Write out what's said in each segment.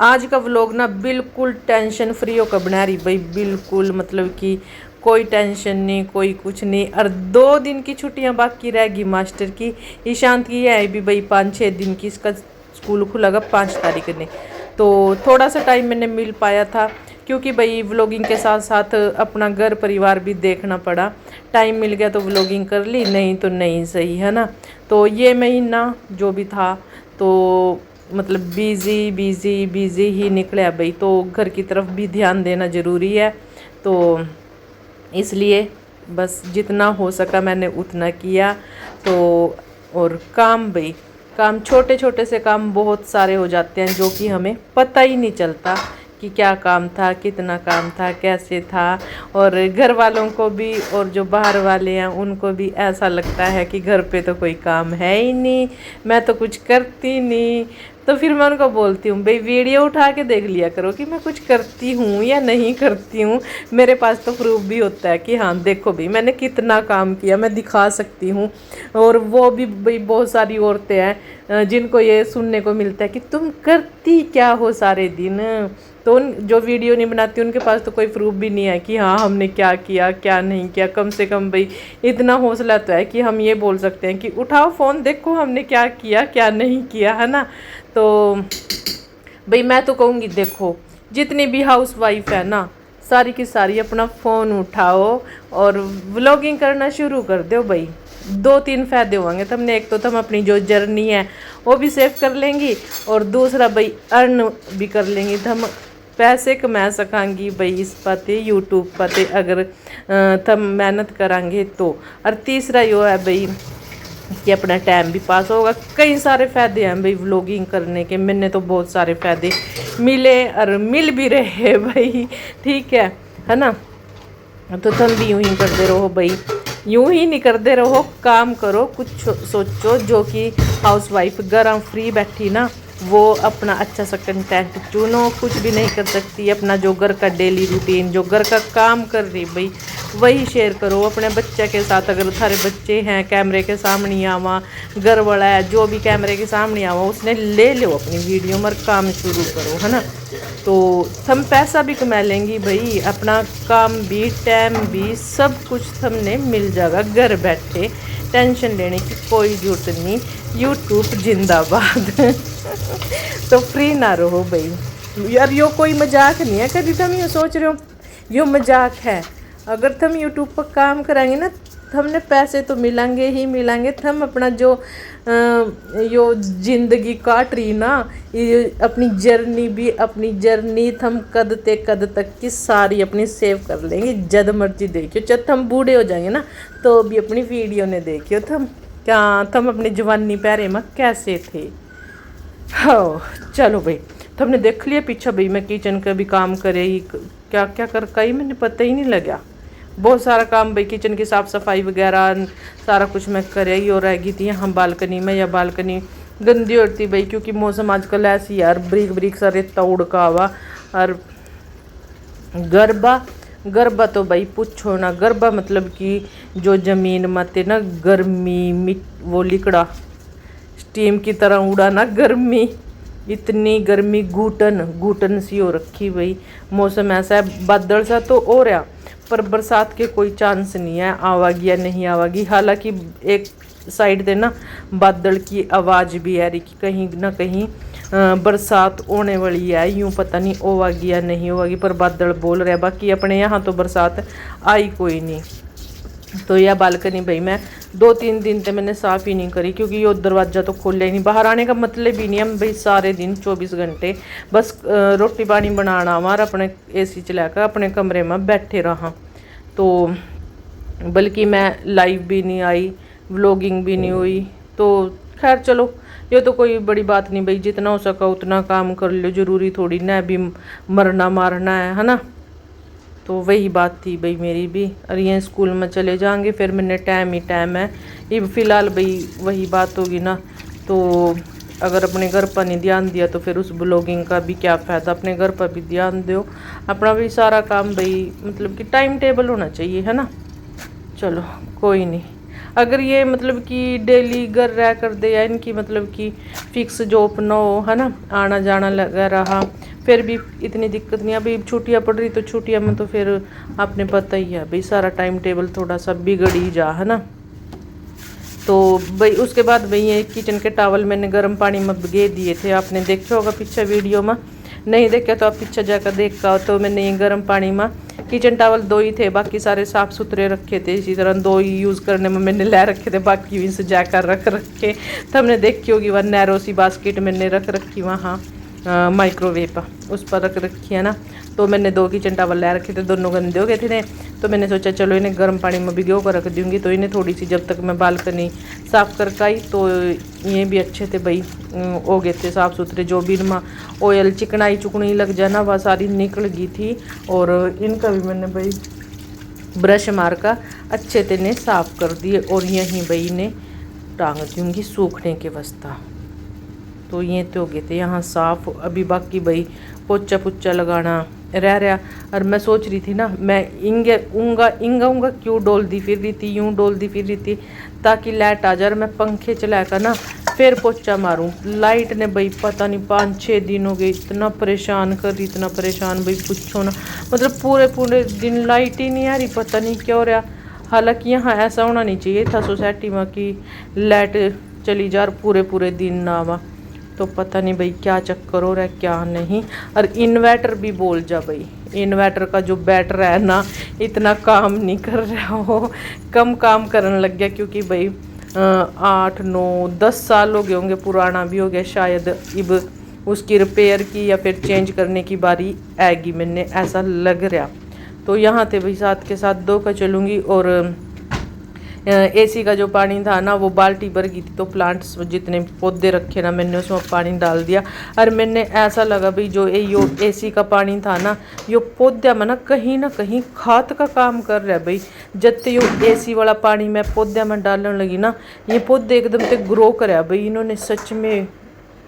आज का व्लॉग ना बिल्कुल टेंशन फ्री होकर बना रही भाई, बिल्कुल मतलब कि कोई टेंशन नहीं, कोई कुछ नहीं। और 2 दिन की छुट्टियां बाकी रहेगी मास्टर की। ईशांत की है भी भाई 5-6 दिन की, इसका स्कूल खुलेगा 5 तारीख ने। तो थोड़ा सा टाइम मैंने मिल पाया था, क्योंकि भाई व्लॉगिंग के साथ साथ अपना घर परिवार भी देखना पड़ा। टाइम मिल गया तो व्लॉगिंग कर ली, नहीं तो नहीं, सही है ना। तो ये महीना जो भी था तो मतलब बिज़ी बिज़ी बिज़ी ही निकले भाई। तो घर की तरफ भी ध्यान देना ज़रूरी है, तो इसलिए बस जितना हो सका मैंने उतना किया। तो और काम भाई, काम छोटे छोटे से काम बहुत सारे हो जाते हैं, जो कि हमें पता ही नहीं चलता कि क्या काम था, कितना काम था, कैसे था। और घर वालों को भी और जो बाहर वाले हैं उनको भी ऐसा लगता है कि घर पे तो कोई काम है ही नहीं, मैं तो कुछ करती नहीं। तो फिर मैं उनको बोलती हूँ भाई वीडियो उठा के देख लिया करो कि मैं कुछ करती हूँ या नहीं करती हूँ। मेरे पास तो प्रूफ भी होता है कि हाँ देखो भाई मैंने कितना काम किया, मैं दिखा सकती हूँ। और वो भी भाई बहुत सारी औरतें हैं जिनको ये सुनने को मिलता है कि तुम करती क्या हो सारे दिन। तो उन जो वीडियो नहीं बनाती उनके पास तो कोई प्रूफ भी नहीं है कि हाँ हमने क्या किया क्या नहीं किया। कम से कम भाई इतना हौसला तो है कि हम ये बोल सकते हैं कि उठाओ फ़ोन देखो हमने क्या किया क्या नहीं किया, है ना। तो भाई मैं तो कहूँगी देखो जितनी भी हाउस वाइफ है ना, सारी की सारी अपना फ़ोन उठाओ और व्लॉगिंग करना शुरू कर दो भाई। 2-3 फ़ायदे होंगे तुमने। एक तो तुम अपनी जो जर्नी है वो भी सेव कर लेंगी, और दूसरा भाई अर्न भी कर लेंगी, तुम पैसे कमा सकेंगी भाई इस पाते यूट्यूब पाते, अगर तुम मेहनत करांगे तो। और तीसरा यो है भाई कि अपना टाइम भी पास होगा। कई सारे फ़ायदे हैं भाई व्लॉगिंग करने के, मैंने तो बहुत सारे फ़ायदे मिले और मिल भी रहे भाई, ठीक है ना। तो तुम भी यूं ही करते रहो भाई, यूं ही नहीं करते रहो, काम करो, कुछ सोचो। जो कि हाउस वाइफ घर फ्री बैठी ना, वो अपना अच्छा सा कंटेंट चुनो। कुछ भी नहीं कर सकती, अपना जो घर का डेली रूटीन जो घर का काम कर रही भाई वही शेयर करो अपने बच्चे के साथ। अगर थारे बच्चे हैं कैमरे के सामने आवा, घर वाला है जो भी कैमरे के सामने आवा, उसने ले लो अपनी वीडियो मर काम शुरू करो, है ना। तो हम पैसा भी कमा लेंगी भाई, अपना काम भी टाइम भी सब कुछ हमने मिल जाएगा घर बैठे। टेंशन लेने की कोई जरूरत नहीं, यूट्यूब जिंदाबाद। तो फ्री ना रहो भाई यार, यो कोई मजाक नहीं है। कभी तुम ये सोच रहे हो यो मजाक है। अगर तुम यूट्यूब पर काम कराएंगे ना, हमने पैसे तो मिलेंगे ही मिलेंगे। थम अपना जो यो जिंदगी काट रही ना, ये अपनी जर्नी भी, अपनी जर्नी थम कद ते कद तक की सारी अपनी सेव कर लेंगे। जब मर्जी देखियो, जब हम बूढ़े हो जाएंगे ना तो भी अपनी वीडियो ने देखियो थम क्या थम अपनी जवानी पैरे में कैसे थे। हो चलो भाई, तुमने देख लिया पीछे भाई मैं किचन का भी काम करे ही, क्या क्या कर कहीं मैंने पता ही नहीं लगा। बहुत सारा काम भाई किचन की साफ़ सफाई वगैरह सारा कुछ मैं करे ही और रह गई थी यहाँ बालकनी में। या बालकनी गंदी होती भाई, क्योंकि मौसम आजकल ऐसी यार, ब्रिक ब्रिक सा रेता उड़का हुआ। और गरबा गरबा तो भाई पूछो ना, गरबा मतलब कि जो ज़मीन मते ना गर्मी मिट वो लिकड़ा स्टीम की तरह उड़ा ना गर्मी, इतनी गर्मी घुटन घुटन सी हो रखी भाई। मौसम ऐसा है बादल सा तो हो रहा, पर बरसात के कोई चांस नहीं है आवागी या नहीं आवागी। हालांकि एक साइड से ना बादल की आवाज़ भी आ रही कि कहीं ना कहीं बरसात होने वाली है। यूँ पता नहीं होगी या नहीं होगी, पर बादल बोल रहे हैं। बाकी अपने यहाँ तो बरसात आई कोई नहीं। तो यह बालकनी भाई मैं 2-3 दिन से मैंने साफ़ ही नहीं करी, क्योंकि ये दरवाज़ा तो खोले ही नहीं। बाहर आने का मतलब ही नहीं है भाई, सारे दिन 24 घंटे बस रोटी पानी बनाना और अपने एसी चलाकर अपने कमरे में बैठे रहा। तो बल्कि मैं लाइव भी नहीं आई, व्लॉगिंग भी नहीं हुई। तो खैर चलो, ये तो कोई बड़ी बात नहीं भाई, जितना हो सका उतना काम कर लो। ज़रूरी थोड़ी ना अभी मरना मारना है ना। तो वही बात थी भाई मेरी भी। और ये स्कूल में चले जाएंगे फिर मैंने टाइम ही टाइम है। ये फ़िलहाल भाई वही बात होगी ना। तो अगर अपने घर पर नहीं ध्यान दिया तो फिर उस ब्लॉगिंग का भी क्या फ़ायदा। अपने घर पर भी ध्यान दो, अपना भी सारा काम भाई मतलब कि टाइम टेबल होना चाहिए, है ना। चलो कोई नहीं, अगर ये मतलब कि डेली घर रह कर दे या इनकी मतलब कि फिक्स जॉब ना हो, है ना, आना जाना लगा रहा, फिर भी इतनी दिक्कत नहीं। अभी छुट्टियाँ पड़ रही तो छुट्टियाँ में तो फिर आपने पता ही है भाई सारा टाइम टेबल थोड़ा सा बिगड़ ही जा, है ना। तो भाई उसके बाद भाई ये किचन के टावल मैंने गर्म पानी में भिगे दिए थे, आपने देखा होगा पीछे वीडियो में, नहीं देखा तो आप पीछे जाकर देखा। तो मैंने ये गर्म पानी में किचन टावल 2 ही थे, बाकी सारे साफ़ सुथरे रखे थे। इसी तरह 2 ही यूज़ करने में मैंने ले रखे थे, बाकी भी सजा कर रख रखे। तो हमने देखी होगी वह नैरो सी बास्केट मैंने रख रखी वहाँ माइक्रोवेव पर, उस पर रख रखी है ना। तो मैंने 2 किचन टावल ले रखे थे, दोनों गंदे हो गए थे। तो मैंने सोचा चलो इन्हें गर्म पानी में भिगो कर रख दूँगी, तो इन्हें थोड़ी सी जब तक मैं बालकनी साफ़ कर आई तो ये भी अच्छे थे भाई, हो गए थे साफ़ सुथरे। जो भी इनमें ऑयल चिकनाई चुकनी लग जाना वह सारी निकल गई थी। और इनका भी मैंने भाई ब्रश मार का अच्छे से इन्हें साफ़ कर दिए, और यहीं भाई इन्हें टांग दूँगी सूखने के वास्ता। तो ये तो हो गए थे यहाँ साफ़। अभी बाकी भाई पोचा पुच्चा लगाना रह रहा। और मैं सोच रही थी ना, मैं इंगा क्यों डोलती फिर रही थी, यूँ डोलती फिर रही थी ताकि लाइट आ जाए और मैं पंखे चला कर ना फिर पोचा मारूं। लाइट ने भाई पता नहीं 5-6 दिन हो गए, इतना परेशान कर रही, इतना परेशान भाई पूछो ना। मतलब पूरे दिन लाइट ही नहीं आ रही, पता नहीं क्या हो रहा। हालांकि यहाँ ऐसा होना नहीं चाहिए था सोसाइटी में कि लाइट चली जा और पूरे दिन ना आवा। तो पता नहीं भाई क्या चक्कर हो रहा है क्या नहीं। और इन्वर्टर भी बोल जा भाई, इन्वर्टर का जो बैटरी है ना इतना काम नहीं कर रहा हो, कम काम करने लग गया। क्योंकि भाई 8-9-10 साल हो गए होंगे, पुराना भी हो गया शायद। अब उसकी रिपेयर की या फिर चेंज करने की बारी आएगी, मैंने ऐसा लग रहा। तो यहाँ थे भाई साथ के साथ 2 का चलूँगी। और एसी का जो पानी था ना वो बाल्टी भर गई थी, तो प्लांट्स जितने पौधे रखे ना मैंने उसमें पानी डाल दिया। और मैंने ऐसा लगा भाई जो यो एसी का पानी था ना यो पौधे में ना कहीं खाद का काम कर रहा है भाई। जब यो एसी वाला पानी मैं पौधे में डालने लगी ना, ये पौधे एकदम से ग्रो करे भाई इन्होंने सच में।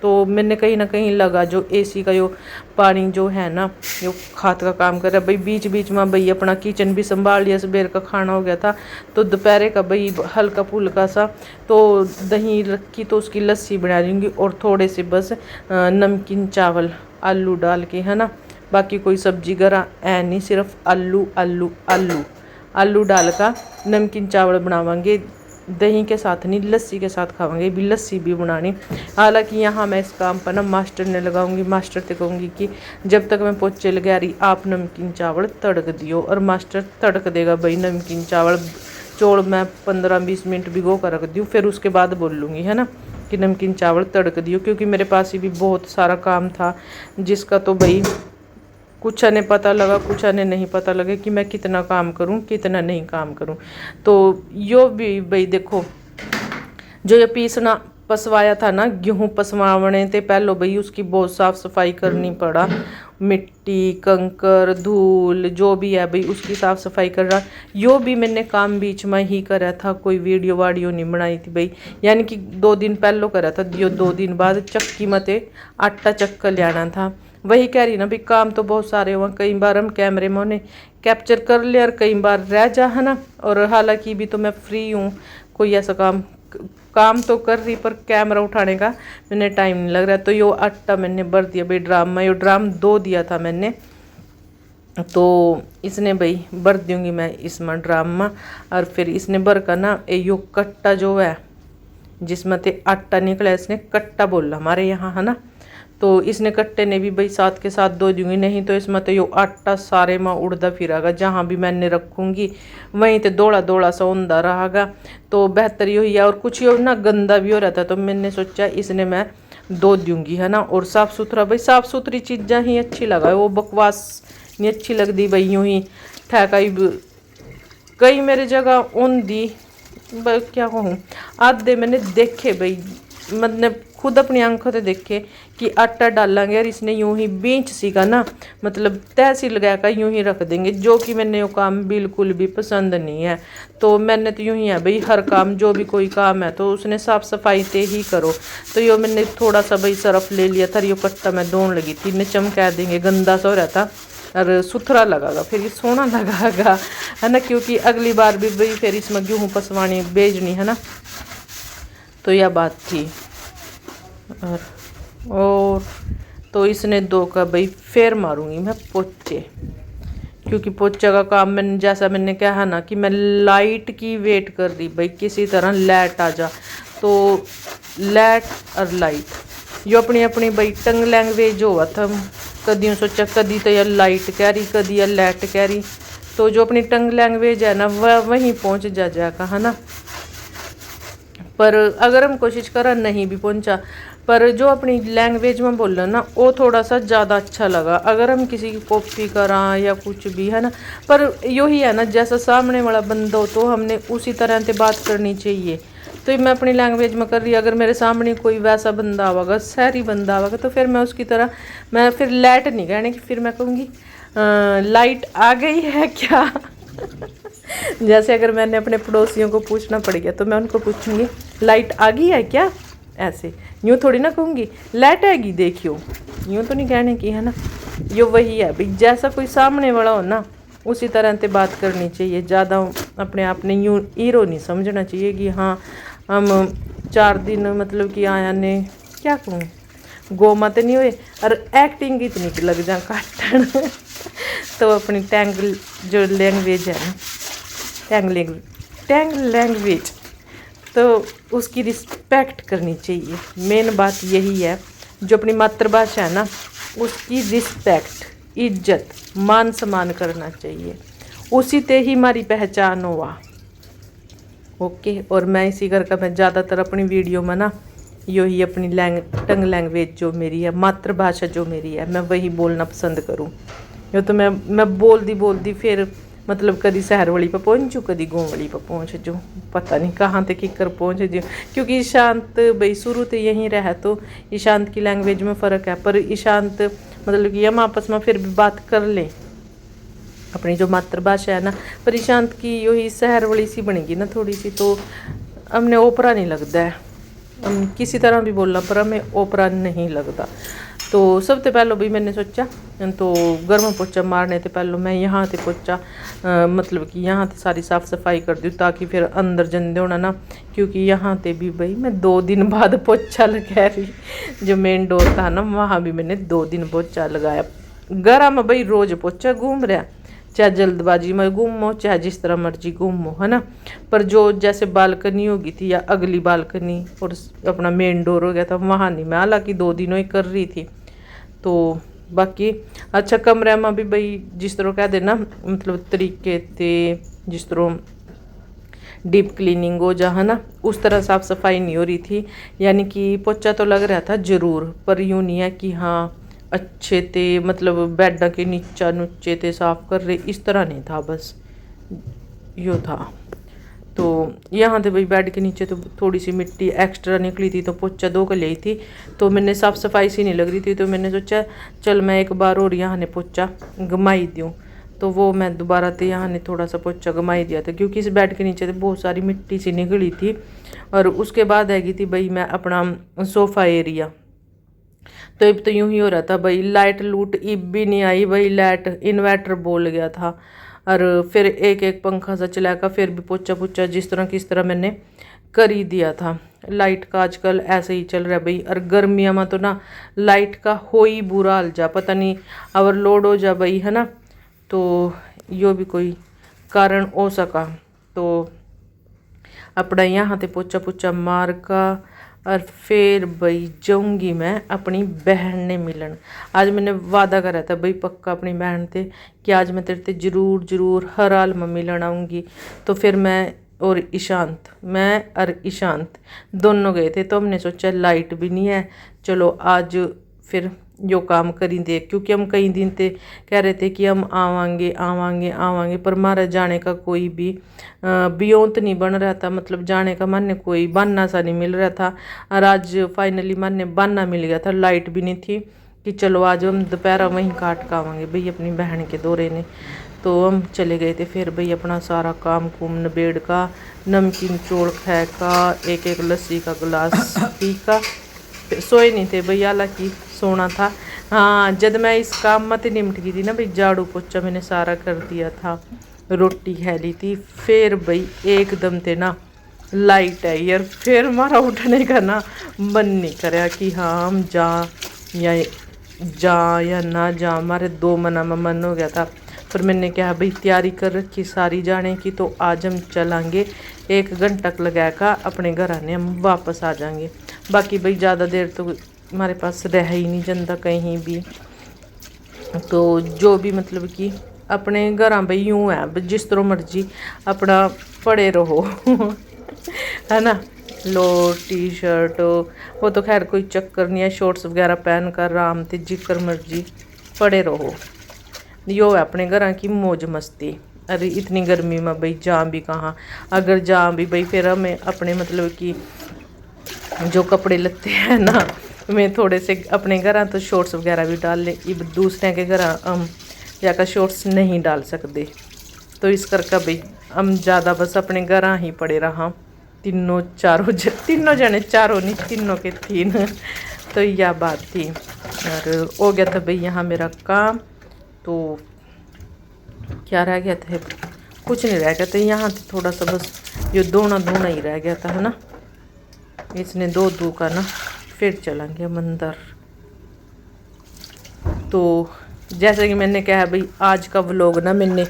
तो मैंने कहीं ना कहीं लगा जो एसी का यो पानी जो है ना यो खाद का काम कर रहा है भाई। बीच बीच में भाई अपना किचन भी संभाल लिया, सुबह का खाना हो गया था तो दोपहर का भाई हल्का फुल्का सा तो दही रखी तो उसकी लस्सी बना दूँगी। और थोड़े से बस नमकीन चावल आलू डाल के, है ना। बाकी कोई सब्जी गरा है नहीं, सिर्फ आलू डाल का नमकीन चावल बनावांगे, दही के साथ नहीं लस्सी के साथ खावांगे। भी लस्सी भी बनानी। हालांकि यहाँ मैं इस काम पर ना मास्टर ने लगाऊंगी, मास्टर से कहूँगी कि जब तक मैं पोछे लगा रही आप नमकीन चावल तड़क दियो। और मास्टर तड़क देगा भाई नमकीन चावल। चौल मैं 15-20 मिनट भिगो कर रख दूँ, फिर उसके बाद बोल लूँगी, है ना, कि नमकीन चावल तड़क दियो। क्योंकि मेरे पास ही भी बहुत सारा काम था जिसका तो भाई कुछ ने पता लगा, कुछ ने नहीं पता लगा कि मैं कितना काम करूं कितना नहीं काम करूं। तो यो भी भाई देखो जो ये पीसना पसवाया था ना, गेहूँ पसवाने थे पहले भाई उसकी बहुत साफ़ सफाई करनी पड़ा। मिट्टी कंकर धूल जो भी है भाई उसकी साफ़ सफाई कर रहा। यो भी मैंने काम बीच में ही करा था, कोई वीडियो वाडियो नहीं बनाई थी भाई। यानी कि 2 दिन पहले करा था, यो 2 दिन बाद चक्की मते आटा चक्का लेना था। वही कह रही ना भाई काम तो बहुत सारे हुआ, कई बार हम कैमरे में उन्हें कैप्चर कर ले और कई बार रह जा, है ना। और हालांकि भी तो मैं फ्री हूँ, कोई ऐसा काम तो कर रही पर कैमरा उठाने का मैंने टाइम नहीं लग रहा। तो यो आटा मैंने भर दिया भाई ड्राम में, यो ड्राम 2 दिया था मैंने, तो इसने भाई भर दूँगी मैं इसमें ड्राम में। और फिर इसने भर कर ना यो कट्टा जो है जिसमें ते आटा निकला इसने कट्टा बोला हमारे यहाँ, है ना। तो इसने कट्टे ने भी भाई साथ के साथ धो दूँगी, नहीं तो इसमें तो यो आटा सारे में उड़दा फिरागा। जहाँ भी मैंने रखूँगी वहीं तो दौड़ा सा उंदा रहेगा। तो बेहतर ये हुई है। और कुछ यो ना गंदा भी हो रहा था तो मैंने सोचा इसने मैं धो दूँगी, है ना। और साफ़ सुथरा भाई साफ़ सुथरी चीज़ें ही अच्छी लगा, वो बकवास नहीं अच्छी लगती भाई। यूँ ही ठहकाई कई मेरी जगह उन दी क्या कहूँ आधे मैंने देखे भाई, मतलब खुद अपनी आंखों से देखे कि आटा डालेंगे और इसने यूं ही बीच सी का ना मतलब तहसी लगा कर यूं ही रख देंगे, जो कि मैंने वो काम बिल्कुल भी पसंद नहीं है। तो मैंने तो यूं ही है भाई हर काम जो भी कोई काम है तो उसने साफ़ सफाई से ही करो। तो यो मैंने थोड़ा सा भाई सरफ ले लिया था, यो कट्टा मैं धोने लगी थी, इन्हें चमका देंगे गंदा सा हो रहा था। और सुथरा लगेगा, फिर ये सोना लगेगा, है ना, क्योंकि अगली बार भी भाई फिर इसमें गेहूँ पसवानी भेजनी है ना, तो यह बात थी। और तो इसने 2 का भाई फिर मारूंगी मैं पोचे, क्योंकि पोचे का काम मैंने जैसा मैंने कहा ना कि मैं लाइट की वेट कर रही भाई, किसी तरह लाइट आ जा। तो लाइट और लाइट यो अपनी अपनी भाई टंग लैंग्वेज हुआ था। कदी सोचा कदी तो यार लाइट कह रही, कदी यार लाइट कह रही, तो जो अपनी टंग लैंग्वेज है ना वह वहीं पहुँच जाएगा, है ना। पर अगर हम कोशिश करा नहीं भी पहुंचा, पर जो अपनी लैंग्वेज में बोल रहे ना वो थोड़ा सा ज़्यादा अच्छा लगा। अगर हम किसी की कॉपी करा या कुछ भी, है ना, पर यही है ना, जैसा सामने वाला बंदा हो तो हमने उसी तरह से बात करनी चाहिए। तो मैं अपनी लैंग्वेज में कर रही, अगर मेरे सामने कोई वैसा बंदा आवेगा, शहरी बंदा आवेगा, तो फिर मैं उसकी तरह, मैं फिर लाइट नहीं कहने की, फिर मैं कहूँगी लाइट आ गई है क्या। जैसे अगर मैंने अपने पड़ोसियों को पूछना पड़ गया तो मैं उनको पूछूंगी लाइट आ गई है क्या, ऐसे। यूँ थोड़ी ना कहूँगी लाइट आएगी देखियो, यूँ तो नहीं कहने की, है ना। यो वही है भाई, जैसा कोई सामने वाला हो ना उसी तरह से बात करनी चाहिए। ज़्यादा अपने आप ने यूँ हीरो नहीं समझना चाहिए कि हाँ हम 4 दिन मतलब कि आया ने क्या कहूँ गो मत नहीं हुए और एक्टिंग इतनी लग जा काटन। तो अपनी टैंग जो लैंग्वेज है ना, टैंग लैंग्वेज, तो उसकी रिस्पेक्ट करनी चाहिए। मेन बात यही है, जो अपनी मातृभाषा है ना उसकी रिस्पेक्ट, इज्जत, मान सम्मान करना चाहिए, उसी ते ही हमारी पहचान हुआ। ओके। और मैं इसी करके मैं ज़्यादातर अपनी वीडियो में ना यही अपनी टंग लैंग्वेज जो मेरी है, मातृभाषा जो मेरी है, मैं वही बोलना पसंद करूँ। यो तो मैं बोलती फिर मतलब कभी शहर वाली पर पहुँचू, कभी गाँव वाली पर पहुँच जूँ, पता नहीं कहाँ तक किकर पहुँच जूँ। क्योंकि ईशांत भाई शुरू तो यहीं रहा, तो ईशांत की लैंग्वेज में फ़र्क है, पर ईशांत मतलब कि हम आपस में फिर भी बात कर लें अपनी जो मातृभाषा है ना। पर ईशांत की यही शहर वाली सी बनेगी ना थोड़ी सी, तो हमने ओपरा नहीं लगता है, हम किसी तरह भी बोलना पर हमें ओपरा नहीं लगता। तो सबसे पहले भी मैंने सोचा तो गर्म पोचा मारने से पहले मैं यहाँ से पोचा मतलब कि यहाँ से सारी साफ़ सफाई कर दूँ, ताकि फिर अंदर जंदे होना ना। क्योंकि यहाँ से भी भाई मैं 2 दिन बाद पोछा लगा रही, जो मेन डोर था ना वहाँ भी मैंने 2 दिन पोछा लगाया। गर्म में भाई रोज़ पोछा घूम रहा, चाहे जल्दबाजी में गुम हो चाहे जिस तरह मर्जी गुम हो, है ना। पर जो जैसे बालकनी होगी थी या अगली बालकनी और अपना मेन डोर हो गया था वहाँ नहीं, मैं हालांकि 2 दिनों ही कर रही थी। तो बाकी अच्छा कमरे में भी भाई जिस तरह कह देना मतलब तरीके थे, जिस तरह डीप क्लीनिंग हो जा, है ना, उस तरह साफ़ सफाई नहीं हो रही थी। यानी कि पोछा तो लग रहा था ज़रूर, पर यूँ नहीं है कि हाँ अच्छे थे मतलब बेड के नीचे थे साफ़ कर रहे, इस तरह नहीं था, बस यो था। तो यहाँ थे भाई बेड के नीचे तो थोड़ी सी मिट्टी एक्स्ट्रा निकली थी, तो पोछा 2 का ली थी, तो मैंने साफ़ सफाई सी नहीं लग रही थी, तो मैंने सोचा चल मैं एक बार और यहाँ ने पोछा घुमाई दूँ। तो वो मैं दोबारा से यहाँ ने थोड़ा सा पोछा घुमाई दिया था, क्योंकि इस बेड के नीचे तो बहुत सारी मिट्टी सी निकली थी। और उसके बाद आएगी थी भाई मैं अपना सोफ़ा एरिया, तो अब तो यूँ ही हो रहा था भाई, लाइट लूट इब भी नहीं आई भाई, लाइट इन्वर्टर बोल गया था। और फिर एक एक पंखा सा चलाकर फिर भी पोछा पोछा जिस तरह किस तरह मैंने कर ही दिया था। लाइट का आजकल ऐसे ही चल रहा है भाई, और गर्मियों में तो ना लाइट का हो ही बुरा हाल जा, पता नहीं ओवरलोड हो जा भाई, है ना। तो यो भी कोई कारण हो सका। तो अपना यहाँ से पोछा पोछा मार का और फिर भाई जाऊँगी मैं अपनी बहन ने मिलन। आज मैंने वादा करा था भाई पक्का अपनी बहन से कि आज मैं तेरे से ज़रूर हर हाल में मिलन आऊँगी। तो फिर मैं और ईशांत दोनों गए थे, तो हमने सोचा लाइट भी नहीं है, चलो आज फिर जो काम करी दे, क्योंकि हम कई दिन से कह रहे थे कि हम आवांगे, पर हमारा जाने का कोई भी बियोंत नहीं बन रहा था, मतलब जाने का मन कोई बहाना सा नहीं मिल रहा था। और आज फाइनली मन बहाना मिल गया था, लाइट भी नहीं थी, कि चलो आज हम दोपहर वहीं काट का आवांगे भाई अपनी बहन के दौरे ने। तो हम चले गए थे फिर भाई अपना सारा काम कुम नबेड़ का, नमकीन चोड़ खाए का, एक लस्सी का गिलास पी का, सोए नहीं थे भाई, हालांकि सोना था हाँ, जब मैं इस काम में निमट गई थी ना भाई, झाड़ू पोछा मैंने सारा कर दिया था, रोटी खा ली थी, फिर भाई एकदम से ना लाइट आई यार, फिर हमारा उठने का ना मन नहीं कराया कि हाँ हम जा या ना जा। हमारे दो मना में मन हो गया था, पर मैंने कहा भाई तैयारी कर रखी सारी जाने की, तो आज हम चलेंगे 1 घंटा लगा कर अपने घर आने हम वापस आ जाएंगे। बाकी भाई ज़्यादा देर तो हमारे पास रह ही नहीं जाता कहीं भी, तो जो भी मतलब कि अपने घर भाई यूँ है, जिस तरह मर्जी अपना पड़े रहो है ना। लो टी शर्ट वो तो खैर कोई चक्कर नहीं है, शॉर्ट्स वगैरह पहन कर आराम से जिक्र मर्जी पड़े रहो, यो है अपने घर की मौज मस्ती। अरे इतनी गर्मी में भाई जा भी कहाँ, अगर जा भी भाई फिर हमें अपने मतलब कि जो कपड़े लगते हैं ना, मैं थोड़े से अपने घर तो शॉर्ट्स वगैरह भी डाल ले, अब दूसरे के घर हम जाकर शॉर्ट्स नहीं डाल सकते, तो इस करके भाई हम ज़्यादा बस अपने घर ही पड़े रहा, तीनों जने, चारों नहीं तीनों के 3। तो यह बात थी, और हो गया था भाई यहाँ मेरा काम। तो क्या रह गया था, कुछ नहीं रह गया था यहाँ, तो थोड़ा सा बस ये धोना ही रह गया था है ना, इसने दो का ना फिर चलेंगे मंदिर। तो जैसे कि मैंने कहा भाई आज का व्लॉग ना मैंने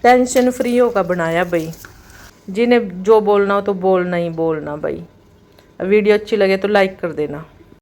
टेंशन फ्री होकर बनाया भाई, जिन्हें जो बोलना हो तो बोलना ही बोलना भाई। वीडियो अच्छी लगे तो लाइक कर देना।